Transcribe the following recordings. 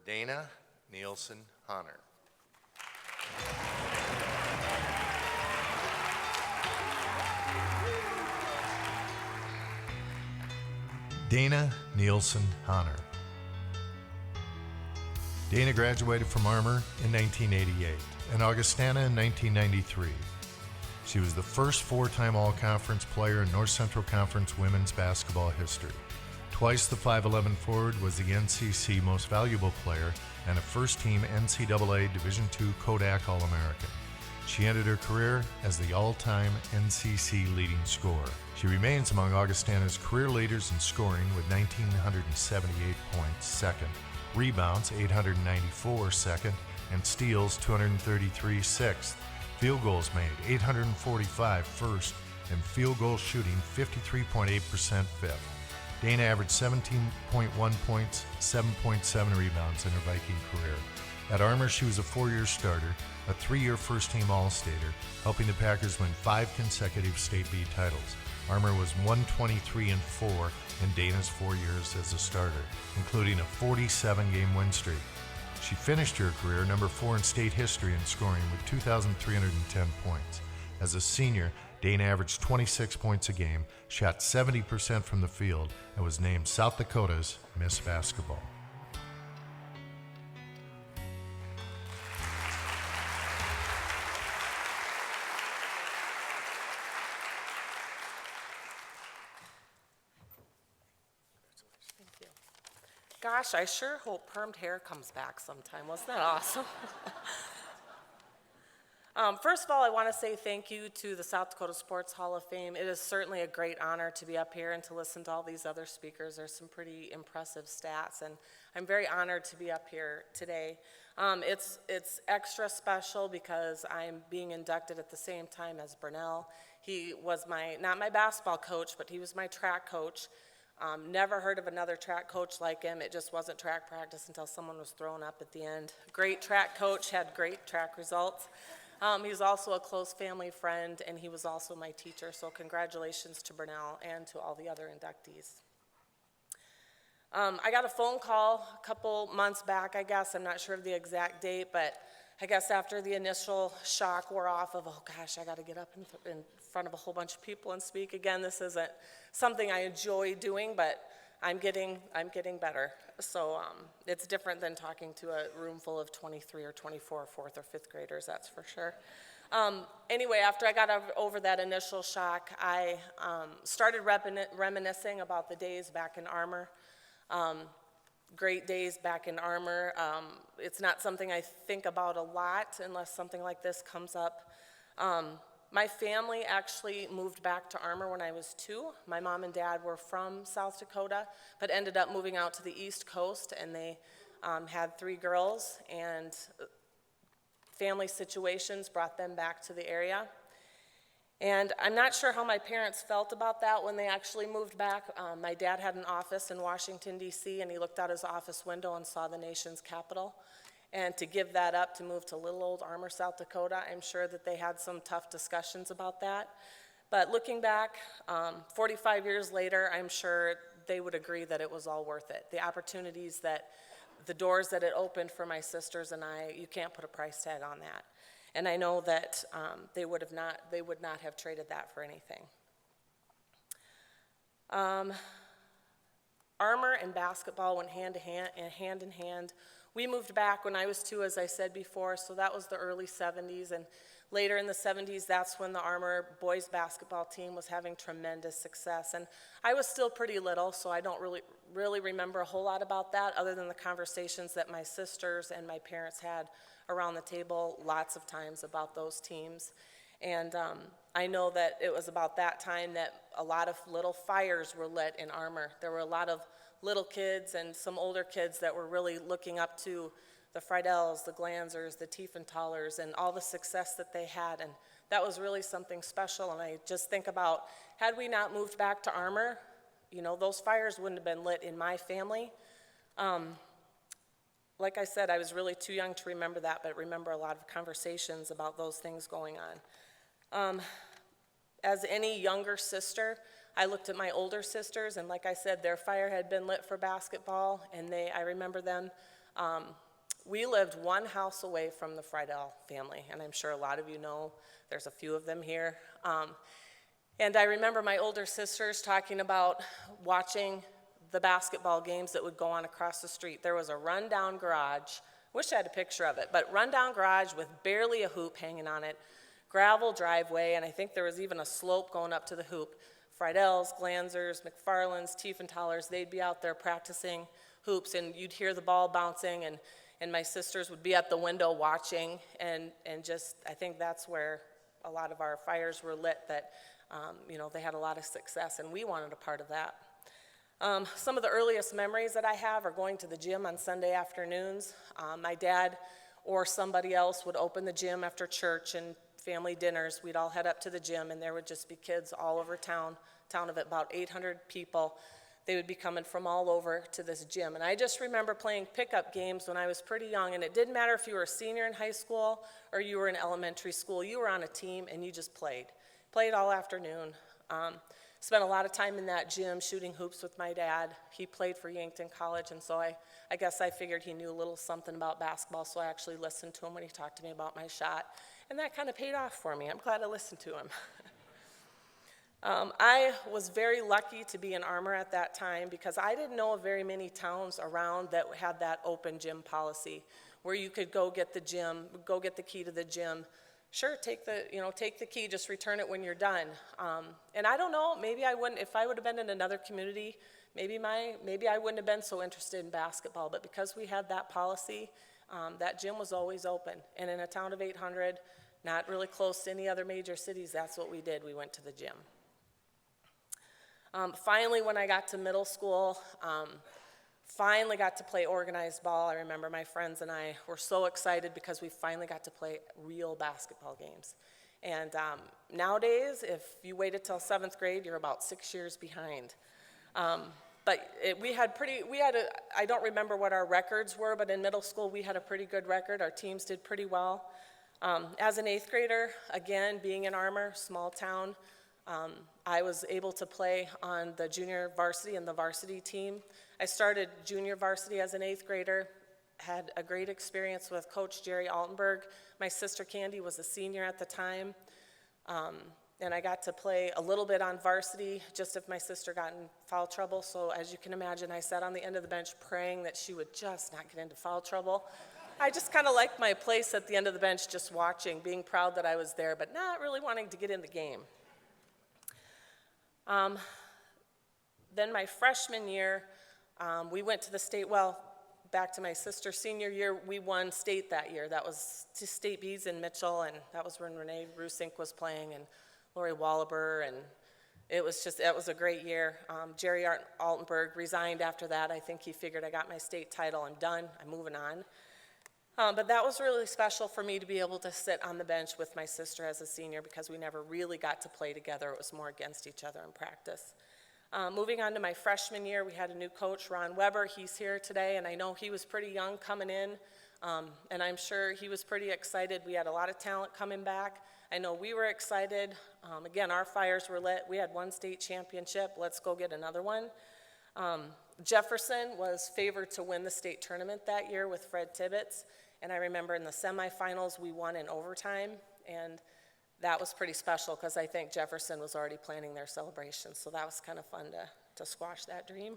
Dana Nielsen Honner. Dana Nielsen Honner. Dana graduated from Armour in 1988 and Augustana in 1993. She was the first four-time All-Conference player in North Central Conference women's basketball history. Twice the 5'11 forward was the NCC Most Valuable Player and a first-team NCAA Division II Kodak All-American. She ended her career as the all-time NCC leading scorer. She remains among Augustana's career leaders in scoring with 1,978 points, second, rebounds 894, second, and steals 233, sixth. Field goals made 845, first, and field goal shooting 53.8%, fifth. Dana averaged 17.1 points, 7.7 rebounds in her Viking career. At Armour, she was a four-year starter, a three-year first-team All-Stater, helping the Packers win 5 consecutive State B titles. Armour was 123-4 in Dana's 4 years as a starter, including a 47-game win streak. She finished her career number 4 in state history in scoring with 2,310 points. As a senior, Dana averaged 26 points a game, shot 70% from the field, and was named South Dakota's Miss Basketball. Gosh, I sure hope permed hair comes back sometime. Wasn't that awesome? First of all, I want to say thank you to the South Dakota Sports Hall of Fame. It is certainly a great honor to be up here and to listen to all these other speakers. There's some pretty impressive stats, and I'm very honored to be up here today. It's extra special because I'm being inducted at the same time as Burnell. He was not my basketball coach, but he was my track coach. Never heard of another track coach like him. It just wasn't track practice until someone was thrown up at the end. Great track coach, had great track results. He's also a close family friend, and he was also my teacher, so congratulations to Burnell and to all the other inductees. I got a phone call a couple months back, I guess. I'm not sure of the exact date, but I guess after the initial shock wore off of, oh gosh, I got to get up in front of a whole bunch of people and speak again. This isn't something I enjoy doing, but I'm getting better. So it's different than talking to a room full of 23 or 24 fourth or fifth graders, that's for sure. Anyway, after I got over that initial shock, I started reminiscing about the days back in Armour. Great days back in Armour. It's not something I think about a lot unless something like this comes up. My family actually moved back to Armour when I was 2. My mom and dad were from South Dakota, but ended up moving out to the East Coast, and they had 3 girls, and family situations brought them back to the area. And I'm not sure how my parents felt about that when they actually moved back. My dad had an office in Washington, D.C., and he looked out his office window and saw the nation's capital. And to give that up to move to little old Armour, South Dakota, I'm sure that they had some tough discussions about that. But looking back, 45 years later, I'm sure they would agree that it was all worth it. The opportunities the doors that it opened for my sisters and I, you can't put a price tag on that. And I know that they would not have traded that for anything. Armour and basketball went hand in hand. We moved back when I was 2, as I said before, so that was the early 70s. And later in the 70s, that's when the Armour boys basketball team was having tremendous success. And I was still pretty little, so I don't really remember a whole lot about that, other than the conversations that my sisters and my parents had around the table lots of times about those teams. And I know that it was about that time that a lot of little fires were lit in Armour. There were a lot of little kids and some older kids that were really looking up to the Friedel's, the Glanzers, the Tiefenthalers, and all the success that they had. And that was really something special. And I just think about, had we not moved back to Armour, those fires wouldn't have been lit in my family. Like I said, I was really too young to remember that, but remember a lot of conversations about those things going on. As any younger sister, I looked at my older sisters, and like I said, their fire had been lit for basketball, and I remember them We lived one house away from the Friedel family, and I'm sure a lot of you know, there's a few of them here. And I remember my older sisters talking about watching the basketball games that would go on across the street. There was a rundown garage, wish I had a picture of it, but rundown garage with barely a hoop hanging on it, gravel driveway, and I think there was even a slope going up to the hoop. Friedels, Glanzers, McFarland's, Tiefenthalers, they'd be out there practicing hoops, and you'd hear the ball bouncing, and my sisters would be at the window watching, and just, I think that's where a lot of our fires were lit, that, they had a lot of success, and we wanted a part of that. Some of the earliest memories that I have are going to the gym on Sunday afternoons. My dad or somebody else would open the gym after church and family dinners. We'd all head up to the gym, and there would just be kids all over town of about 800 people. They would be coming from all over to this gym. And I just remember playing pickup games when I was pretty young, and it didn't matter if you were a senior in high school or you were in elementary school. You were on a team, and you just played all afternoon. Spent a lot of time in that gym shooting hoops with my dad. He played for Yankton College, and so I guess I figured he knew a little something about basketball, so I actually listened to him when he talked to me about my shot. And that kind of paid off for me. I'm glad I listened to him. I was very lucky to be in Armour at that time because I didn't know of very many towns around that had that open gym policy where you could go get the key to the gym. Sure, take the key, just return it when you're done. And I don't know, maybe I wouldn't, if I would have been in another community, maybe I wouldn't have been so interested in basketball, but because we had that policy, that gym was always open. And in a town of 800, not really close to any other major cities, that's what we did, we went to the gym. Finally, when I got to middle school, finally got to play organized ball. I remember my friends and I were so excited because we finally got to play real basketball games. And nowadays, if you waited till 7th grade, you're about 6 years behind. But I don't remember what our records were, but in middle school we had a pretty good record. Our teams did pretty well. As an 8th grader, again, being in Armour, small town, I was able to play on the junior varsity and the varsity team. I started junior varsity as an 8th grader, had a great experience with Coach Jerry Altenberg. My sister Candy was a senior at the time, and I got to play a little bit on varsity just if my sister got in foul trouble. So as you can imagine, I sat on the end of the bench praying that she would just not get into foul trouble. I just kind of liked my place at the end of the bench just watching, being proud that I was there, but not really wanting to get in the game. Then my freshman year, we went to the state, back to my sister's senior year, we won state that year. That was to state B's in Mitchell, and that was when Renee Rusink was playing, and Lori Wallaber, and it was a great year. Jerry Altenberg resigned after that. I think he figured I got my state title, I'm done, I'm moving on. But that was really special for me to be able to sit on the bench with my sister as a senior because we never really got to play together. It was more against each other in practice. Moving on to my freshman year, we had a new coach, Ron Weber. He's here today, and I know he was pretty young coming in, and I'm sure he was pretty excited. We had a lot of talent coming back. I know we were excited. Again, our fires were lit. We had one state championship. Let's go get another one. Jefferson was favored to win the state tournament that year with Fred Tibbetts. And I remember in the semifinals, we won in overtime, and that was pretty special because I think Jefferson was already planning their celebration, so that was kind of fun to squash that dream.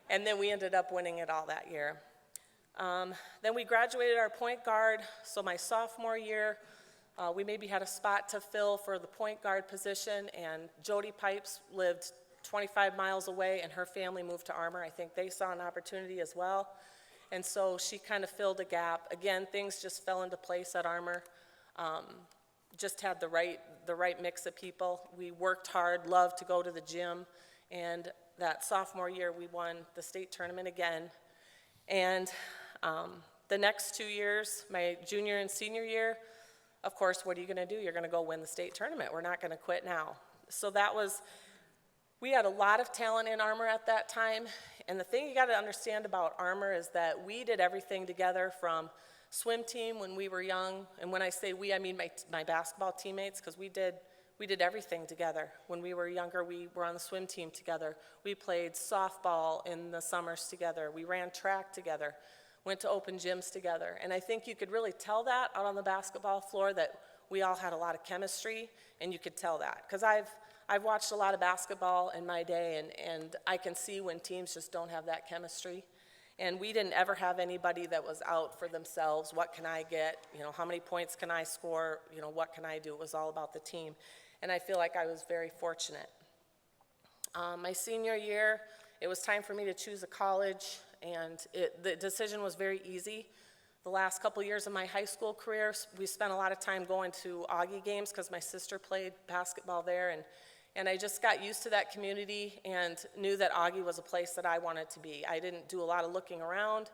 And then we ended up winning it all that year. Then we graduated our point guard, so my sophomore year, we maybe had a spot to fill for the point guard position, and Jody Pipes lived 25 miles away, and her family moved to Armour. I think they saw an opportunity as well. And so she kind of filled a gap. Again, things just fell into place at Armour. Just had the right mix of people. We worked hard, loved to go to the gym, and that sophomore year we won the state tournament again. And the next 2 years, my junior and senior year, of course, what are you going to do? You're going to go win the state tournament. We're not going to quit now. So we had a lot of talent in Armour at that time, and the thing you got to understand about Armour is that we did everything together from swim team when we were young, and when I say we, I mean my basketball teammates, because we did everything together. When we were younger, we were on the swim team together. We played softball in the summers together. We ran track together. went to open gyms together. And I think you could really tell that out on the basketball floor, that we all had a lot of chemistry, and you could tell that. Because I've watched a lot of basketball in my day, and I can see when teams just don't have that chemistry. And we didn't ever have anybody that was out for themselves. What can I get? How many points can I score? What can I do? It was all about the team. And I feel like I was very fortunate. My senior year, it was time for me to choose a college, and the decision was very easy. The last couple years of my high school career, we spent a lot of time going to Augie games because my sister played basketball there, and I just got used to that community and knew that Augie was a place that I wanted to be. I didn't do a lot of looking around.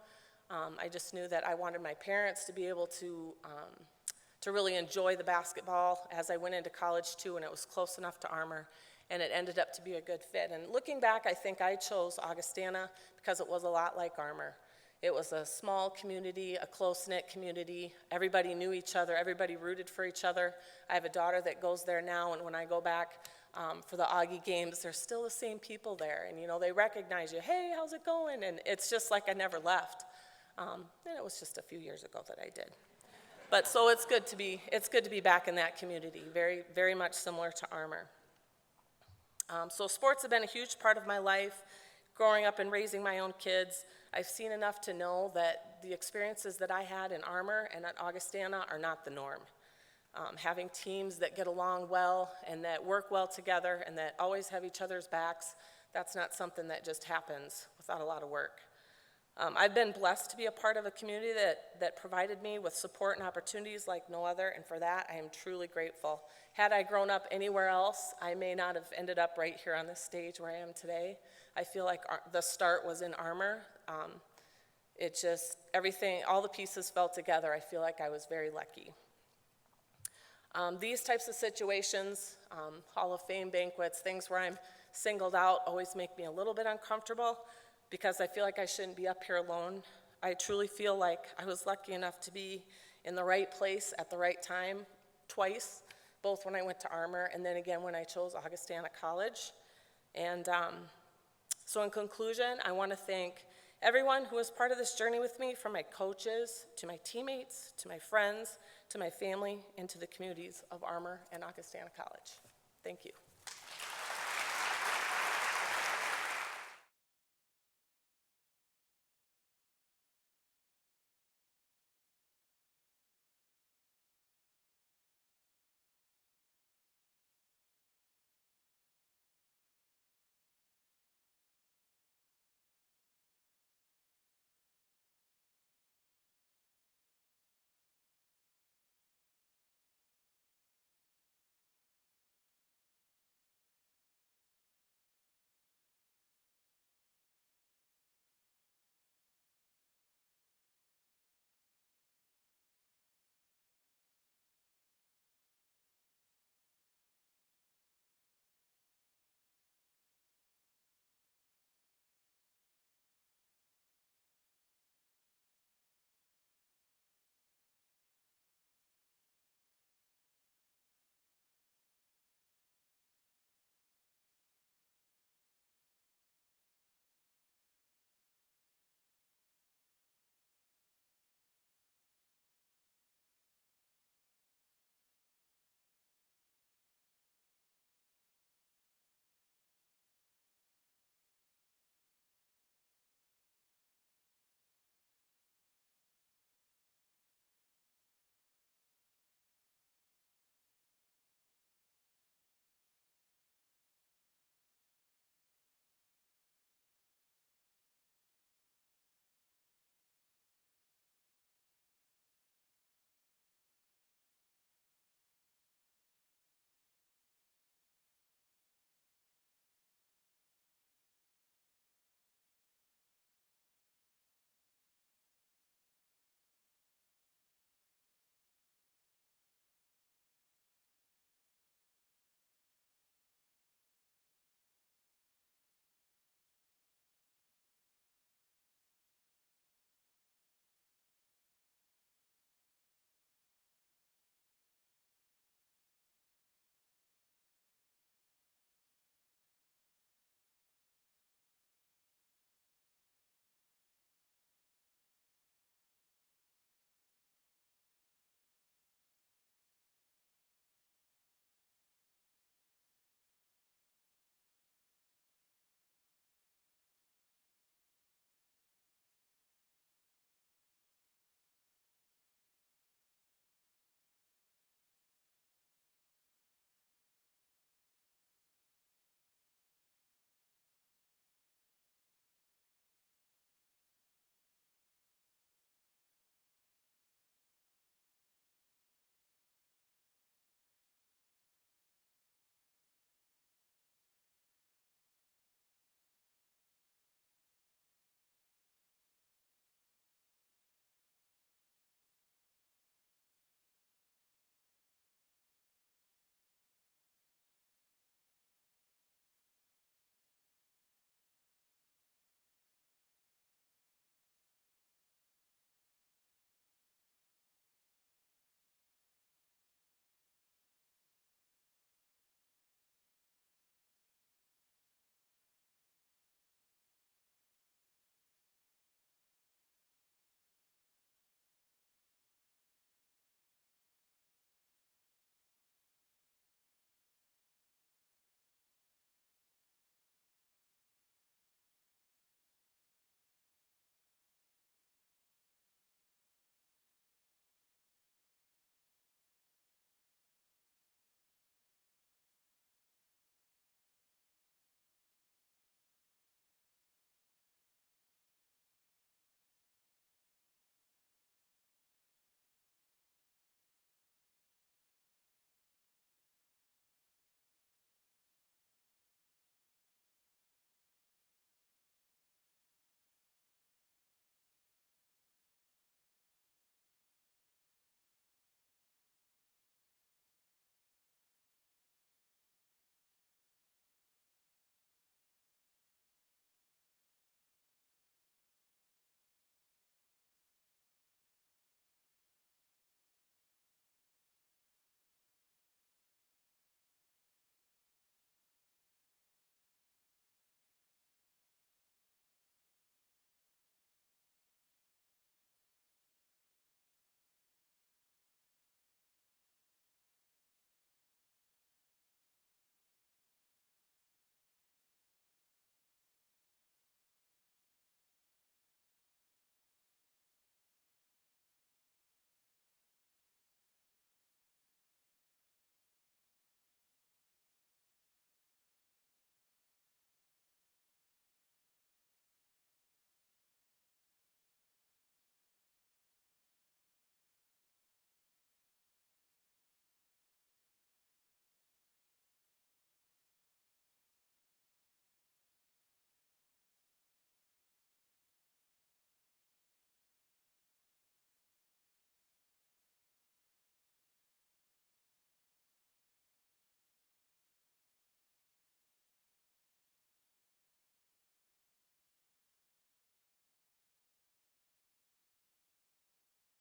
I just knew that I wanted my parents to be able to really enjoy the basketball as I went into college too, and it was close enough to Armour, and it ended up to be a good fit. And looking back, I think I chose Augustana because it was a lot like Armour. It was a small community, a close-knit community. Everybody knew each other. Everybody rooted for each other. I have a daughter that goes there now, and when I go back for the Augie games, there's still the same people there. And, they recognize you. Hey, how's it going? And it's just like I never left. And it was just a few years ago that I did. But so it's good to be back in that community, very, very much similar to Armour. So sports have been a huge part of my life. Growing up and raising my own kids, I've seen enough to know that the experiences that I had in Armour and at Augustana are not the norm. Having teams that get along well and that work well together and that always have each other's backs, that's not something that just happens without a lot of work. I've been blessed to be a part of a community that provided me with support and opportunities like no other, and for that I am truly grateful. Had I grown up anywhere else, I may not have ended up right here on this stage where I am today. I feel like the start was in Armour. It just, everything, all the pieces fell together. I feel like I was very lucky. These types of situations, Hall of Fame banquets, things where I'm singled out always make me a little bit uncomfortable because I feel like I shouldn't be up here alone. I truly feel like I was lucky enough to be in the right place at the right time twice, both when I went to Armour and then again when I chose Augustana College. And so in conclusion, I want to thank everyone who was part of this journey with me, from my coaches, to my teammates, to my friends, to my family, and to the communities of Armour and Augustana College. Thank you.